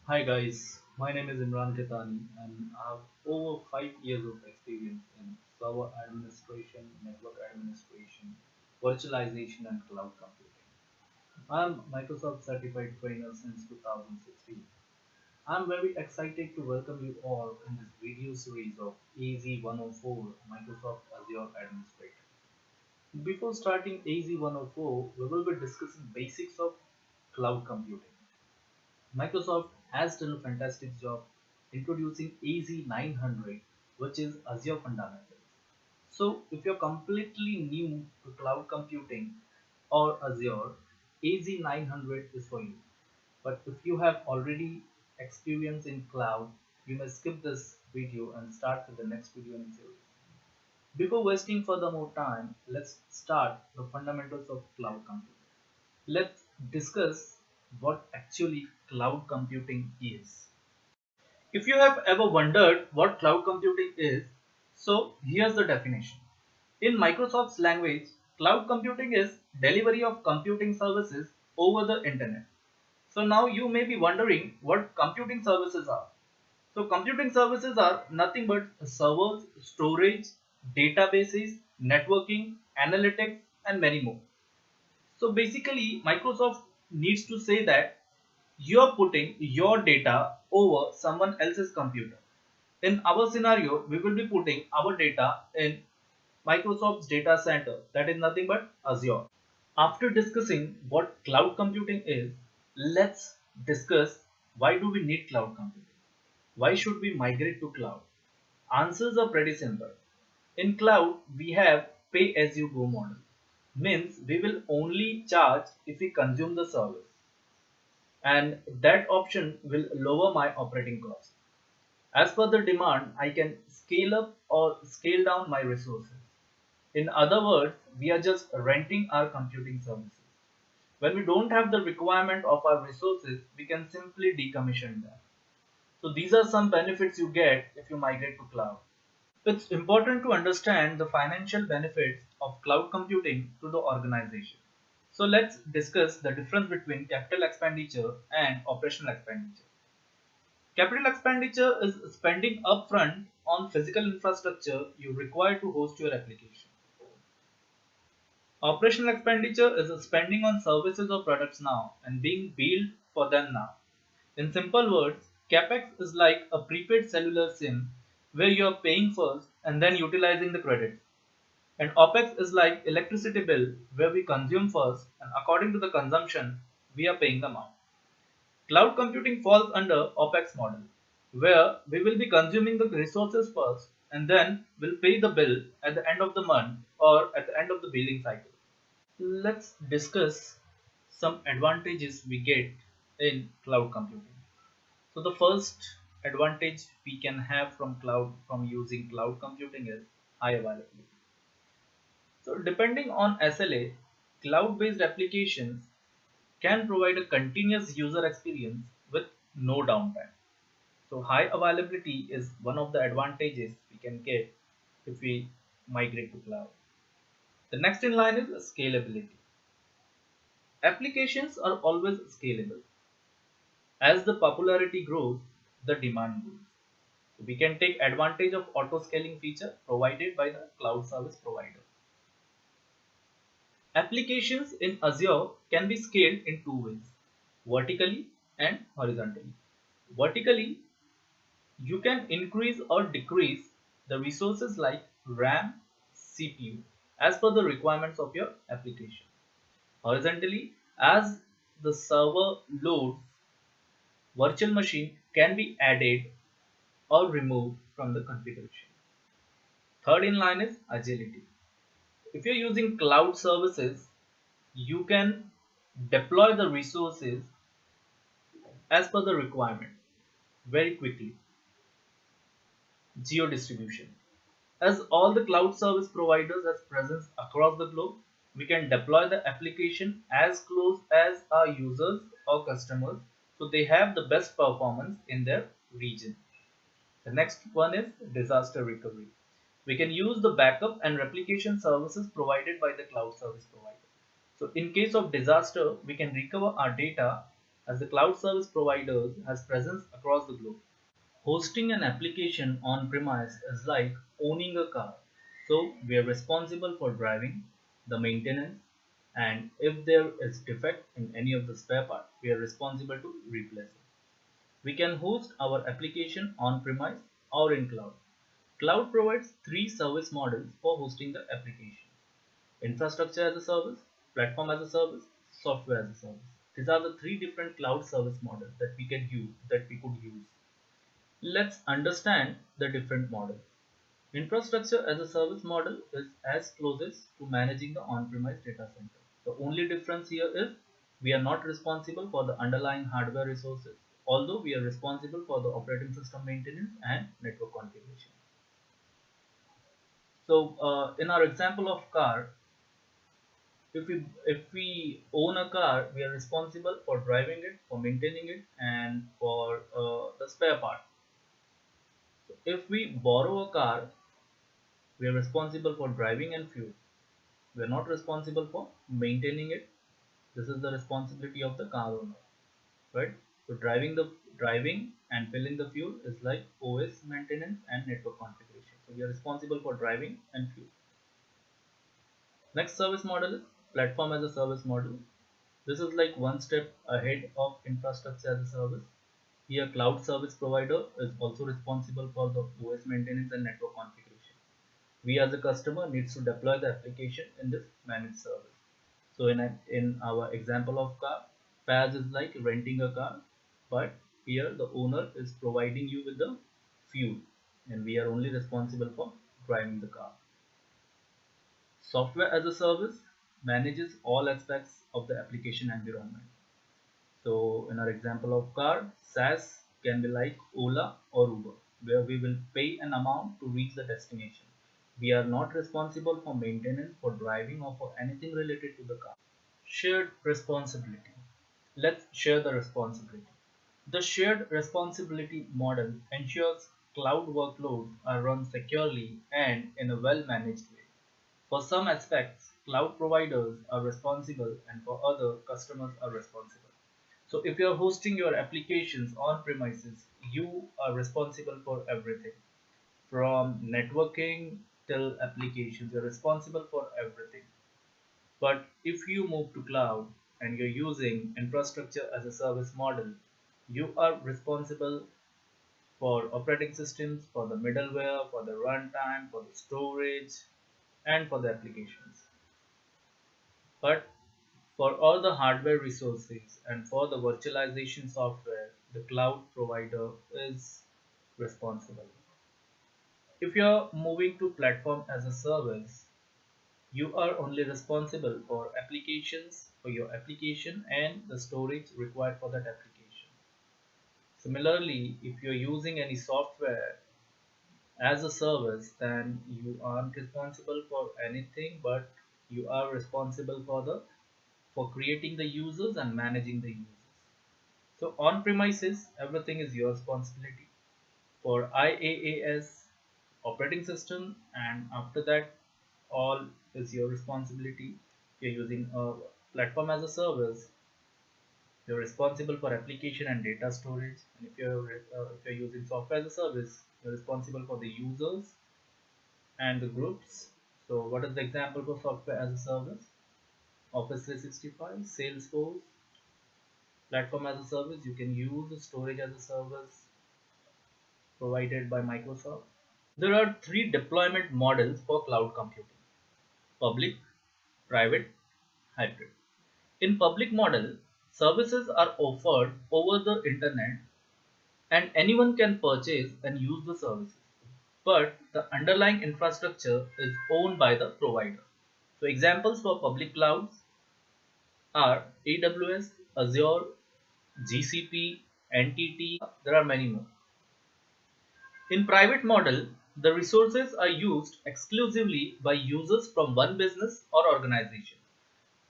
Hi guys, my name is Imran Ketani and I have over 5 years of experience in server administration, network administration, virtualization and cloud computing. I am Microsoft certified trainer since 2016. I am very excited to welcome you all in this video series of AZ104 Microsoft Azure Administrator. Before starting AZ104, we will be discussing basics of cloud computing. Microsoft has done a fantastic job introducing AZ900, which is Azure Fundamentals. So, if you're completely new to cloud computing or Azure, AZ900 is for you. But if you have already experience in cloud, you may skip this video and start with the next video in series. Before wasting further more time, let's start the fundamentals of cloud computing. Let's discuss what actually cloud computing is. If you have ever wondered what cloud computing is, so here's the definition. In Microsoft's language, cloud computing is delivery of computing services over the internet. So now you may be wondering what computing services are. So computing services are nothing but servers, storage, databases, networking, analytics, and many more. So basically, Microsoft needs to say that you're putting your data over someone else's computer. In our scenario, we will be putting our data in Microsoft's data center, that is nothing but Azure. After discussing what cloud computing is, let's discuss why do we need cloud computing? Why should we migrate to cloud? Answers are pretty simple. In cloud, we have pay as you go model. Means we will only charge if we consume the service, and that option will lower my operating cost. As per the demand, I can scale up or scale down my resources. In other words, we are just renting our computing services. When we don't have the requirement of our resources, we can simply decommission them. So these are some benefits you get if you migrate to cloud. It's important to understand the financial benefits of cloud computing to the organization. So let's discuss the difference between capital expenditure and operational expenditure. Capital expenditure is spending upfront on physical infrastructure you require to host your application. Operational expenditure is spending on services or products now and being billed for them now. In simple words, capex is like a prepaid cellular SIM where you are paying first and then utilizing the credits. And OPEX is like electricity bill where we consume first and according to the consumption we are paying the amount. Cloud computing falls under OPEX model where we will be consuming the resources first and then will pay the bill at the end of the month or at the end of the billing cycle. Let's discuss some advantages we get in cloud computing. So the first advantage we can have from using cloud computing is high availability. So depending on SLA, cloud-based applications can provide a continuous user experience with no downtime. So high availability is one of the advantages we can get if we migrate to cloud. The next in line is scalability. Applications are always scalable. As the popularity grows, the demand grows. So we can take advantage of auto scaling feature provided by the cloud service provider. Applications in Azure can be scaled in two ways, vertically and horizontally. Vertically, you can increase or decrease the resources like RAM, CPU as per the requirements of your application. Horizontally, as the server loads, virtual machine can be added or removed from the configuration. Third in line is agility. If you're using cloud services, you can deploy the resources as per the requirement very quickly. Geo distribution. As all the cloud service providers has presence across the globe, we can deploy the application as close as our users or customers so they have the best performance in their region. The next one is disaster recovery. We can use the backup and replication services provided by the cloud service provider. So in case of disaster, we can recover our data as the cloud service providers has presence across the globe. Hosting an application on premise is like owning a car. So we are responsible for driving, the maintenance, and if there is defect in any of the spare part, we are responsible to replace it. We can host our application on premise or in cloud. Cloud provides three service models for hosting the application: infrastructure as a service, platform as a service, software as a service. These are the three different cloud service models that we could use. Let's understand the different models. Infrastructure as a service model is as closest to managing the on-premise data center. The only difference here is we are not responsible for the underlying hardware resources, although we are responsible for the operating system maintenance and network configuration. So, in our example of car, if we own a car, we are responsible for driving it, for maintaining it, and for the spare part. So, if we borrow a car, we are responsible for driving and fuel. We are not responsible for maintaining it. This is the responsibility of the car owner, right? So driving and filling the fuel is like OS maintenance and network configuration. So we are responsible for driving and fuel. Next service model is platform as a service model. This is like one step ahead of infrastructure as a service. Here, cloud service provider is also responsible for the OS maintenance and network configuration. We as a customer needs to deploy the application in this managed service. So in our example of car, PaaS is like renting a car, but here the owner is providing you with the fuel, and we are only responsible for driving the car. Software as a service manages all aspects of the application environment. So in our example of car, SaaS can be like Ola or Uber, where we will pay an amount to reach the destination. We are not responsible for maintenance, for driving, or for anything related to the car. Shared responsibility. Let's share the responsibility. The shared responsibility model ensures cloud workloads are run securely and in a well managed way. For some aspects, cloud providers are responsible, and for other, customers are responsible. So, if you are hosting your applications on premises, you are responsible for everything from networking till applications. You're responsible for everything. But if you move to cloud and you're using infrastructure as a service model, you are responsible for operating systems, for the middleware, for the runtime, for the storage, and for the applications. But for all the hardware resources and for the virtualization software, the cloud provider is responsible. If you're moving to platform as a service, you are only responsible for applications, for your application and the storage required for that application. Similarly, if you're using any software as a service, then you aren't responsible for anything, but you are responsible for creating the users and managing the users. So on premises, everything is your responsibility. For IaaS operating system, and after that, all is your responsibility. If you're using a platform as a service, you're responsible for application and data storage. And if you're using software as a service, you're responsible for the users and the groups. So what is the example for software as a service? Office 365, Salesforce. Platform as a service, you can use storage as a service provided by Microsoft. There are three deployment models for cloud computing: public, private, hybrid. In public model, services are offered over the internet and anyone can purchase and use the services. But the underlying infrastructure is owned by the provider. So examples for public clouds are AWS, Azure, GCP, NTT. There are many more. In private model, the resources are used exclusively by users from one business or organization,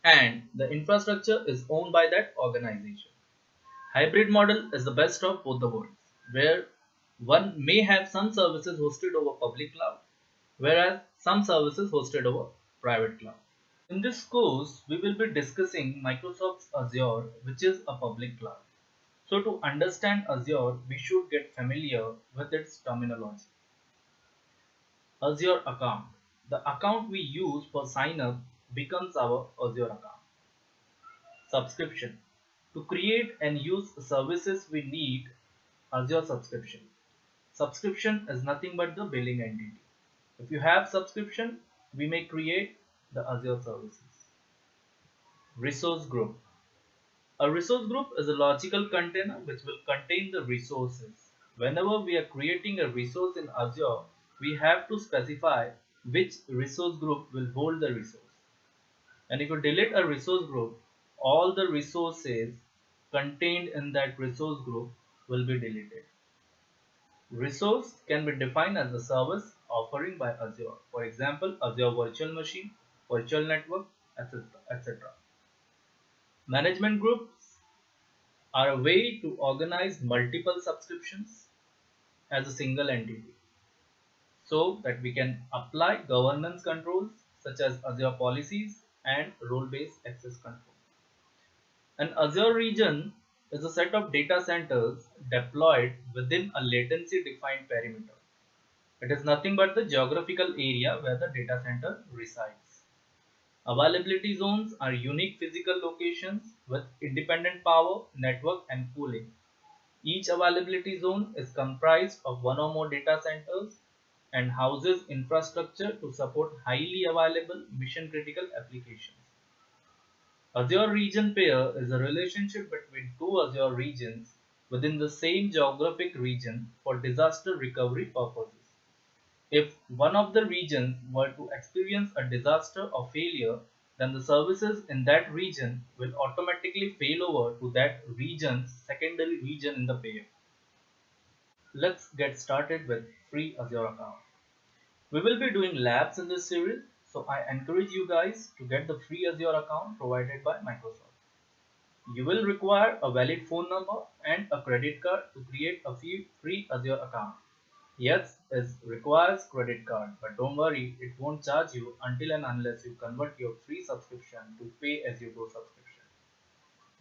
and the infrastructure is owned by that organization. Hybrid model is the best of both the worlds, where one may have some services hosted over public cloud, whereas some services hosted over private cloud. In this course, we will be discussing Microsoft's Azure, which is a public cloud. So to understand Azure, we should get familiar with its terminology. Azure account. The account we use for sign up becomes our Azure account. Subscription. To create and use services we need Azure subscription. Subscription is nothing but the billing entity. If you have subscription, we may create the Azure services. Resource group. A resource group is a logical container which will contain the resources. Whenever we are creating a resource in Azure, we have to specify which resource group will hold the resource. And if you delete a resource group, all the resources contained in that resource group will be deleted. Resource can be defined as a service offering by Azure. For example, Azure Virtual Machine, Virtual Network, etc. etc. Management groups are a way to organize multiple subscriptions as a single entity so that we can apply governance controls such as Azure policies and role-based access control. An Azure region is a set of data centers deployed within a latency defined perimeter. It is nothing but the geographical area where the data center resides. Availability zones are unique physical locations with independent power, network, and cooling. Each availability zone is comprised of one or more data centers and houses infrastructure to support highly available mission critical applications. Azure region pair is a relationship between two Azure regions within the same geographic region for disaster recovery purposes. If one of the regions were to experience a disaster or failure, then the services in that region will automatically fail over to that region's secondary region in the pair. Let's get started with free Azure account. We will be doing labs in this series, so I encourage you guys to get the free Azure account provided by Microsoft. You will require a valid phone number and a credit card to create a free Azure account. Yes, it requires credit card, but don't worry, it won't charge you until and unless you convert your free subscription to pay as you go subscription.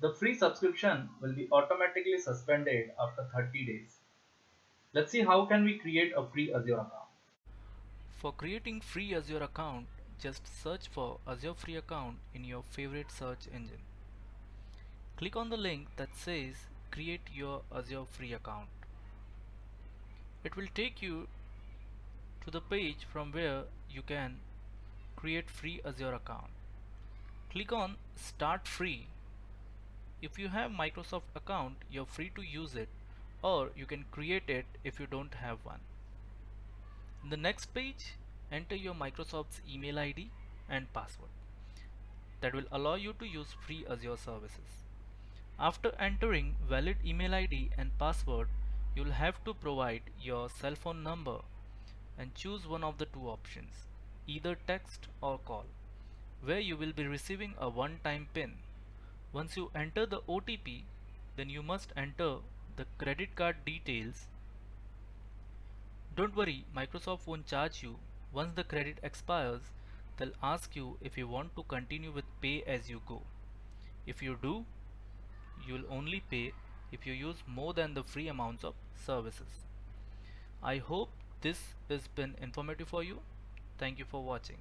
The free subscription will be automatically suspended after 30 days. Let's see how can we create a free Azure account. For creating free Azure account, just search for Azure free account in your favorite search engine. Click on the link that says create your Azure free account. It will take you to the page from where you can create free Azure account. Click on start free. If you have Microsoft account, you're free to use it, or you can create it if you don't have one. In the next page, enter your Microsoft's email ID and password. That will allow you to use free Azure services. After entering valid email ID and password, you'll have to provide your cell phone number and choose one of the two options, either text or call, where you will be receiving a one-time PIN. Once you enter the OTP, then you must enter the credit card details. Don't worry, Microsoft won't charge you. Once the credit expires, they'll ask you if you want to continue with pay as you go. If you do, you'll only pay if you use more than the free amounts of services. I hope this has been informative for you. Thank you for watching.